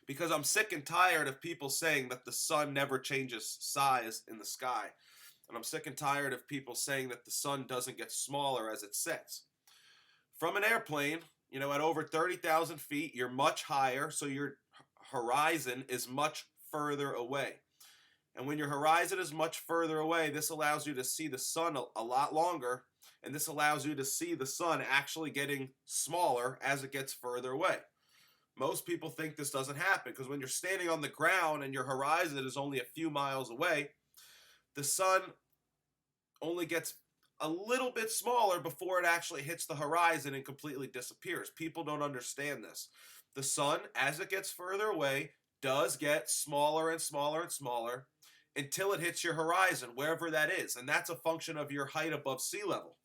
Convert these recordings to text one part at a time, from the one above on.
because I'm sick and tired of people saying that the sun never changes size in the sky. And I'm sick and tired of people saying that the sun doesn't get smaller as it sets. From an airplane, at over 30,000 feet, you're much higher, so your horizon is much further away. And when your horizon is much further away, this allows you to see the sun a lot longer, and this allows you to see the sun actually getting smaller as it gets further away. Most people think this doesn't happen because when you're standing on the ground and your horizon is only a few miles away, the sun only gets a little bit smaller before it actually hits the horizon and completely disappears. People don't understand this. The sun, as it gets further away, does get smaller and smaller and smaller until it hits your horizon, wherever that is. And that's a function of your height above sea level.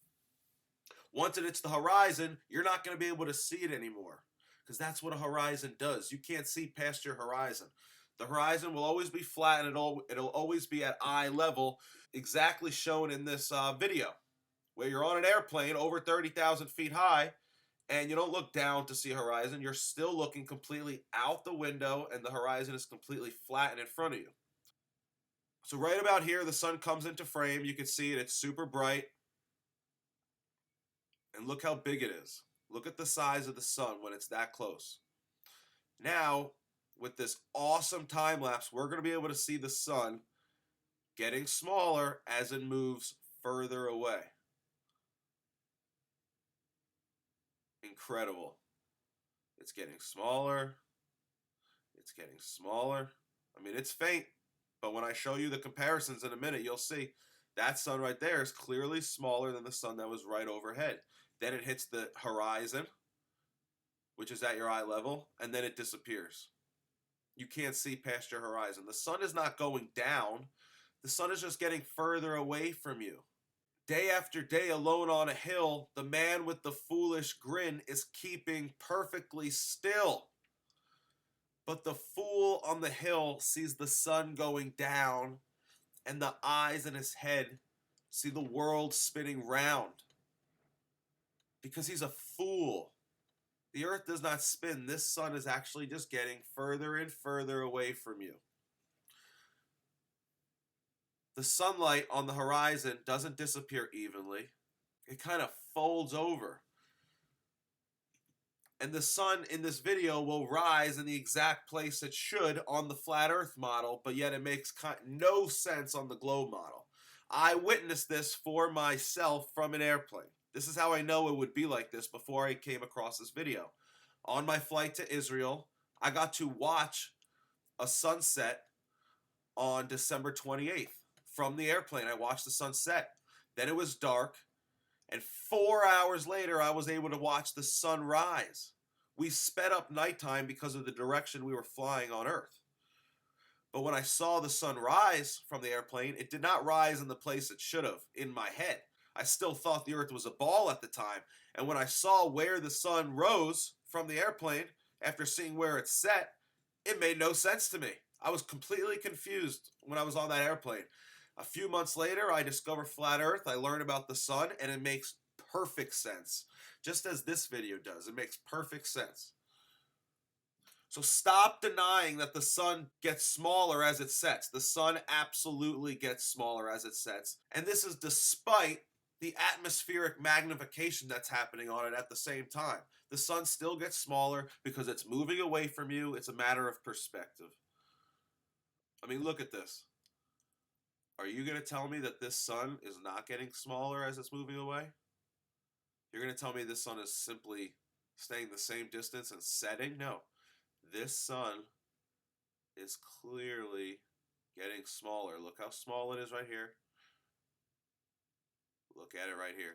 Once it hits the horizon, you're not going to be able to see it anymore, because that's what a horizon does. You can't see past your horizon. The horizon will always be flat, and it'll always be at eye level, exactly shown in this video, where you're on an airplane over 30,000 feet high, and you don't look down to see a horizon. You're still looking completely out the window, and the horizon is completely flat and in front of you. So right about here, the sun comes into frame. You can see it. It's super bright. And look how big it is. Look at the size of the sun when it's that close. Now, with this awesome time lapse, we're going to be able to see the sun getting smaller as it moves further away. Incredible. It's getting smaller. It's getting smaller. I mean, it's faint, but when I show you the comparisons in a minute, you'll see that sun right there is clearly smaller than the sun that was right overhead. Then it hits the horizon, which is at your eye level, and then it disappears. You can't see past your horizon. The sun is not going down. The sun is just getting further away from you. Day after day, alone on a hill, the man with the foolish grin is keeping perfectly still. But the fool on the hill sees the sun going down, and the eyes in his head see the world spinning round. Because he's a fool. The earth does not spin. This sun is actually just getting further and further away from you. The sunlight on the horizon doesn't disappear evenly. It kind of folds over. And the sun in this video will rise in the exact place it should on the flat earth model, but yet it makes no sense on the globe model. I witnessed this for myself from an airplane. This is how I know it would be like this before I came across this video. On my flight to Israel, I got to watch a sunset on December 28th. From the airplane, I watched the sunset. Then it was dark, and 4 hours later, I was able to watch the sun rise. We sped up nighttime because of the direction we were flying on Earth. But when I saw the sun rise from the airplane, it did not rise in the place it should have, in my head. I still thought the Earth was a ball at the time. And when I saw where the sun rose from the airplane, after seeing where it set, it made no sense to me. I was completely confused when I was on that airplane. A few months later, I discovered flat Earth. I learned about the sun, and it makes perfect sense. Just as this video does. It makes perfect sense. So stop denying that the sun gets smaller as it sets. The sun absolutely gets smaller as it sets. And this is despite the atmospheric magnification that's happening on it at the same time. The sun still gets smaller because it's moving away from you. It's a matter of perspective. I mean, look at this. Are you going to tell me that this sun is not getting smaller as it's moving away? You're going to tell me this sun is simply staying the same distance and setting? No. This sun is clearly getting smaller. Look how small it is right here. Look at it right here.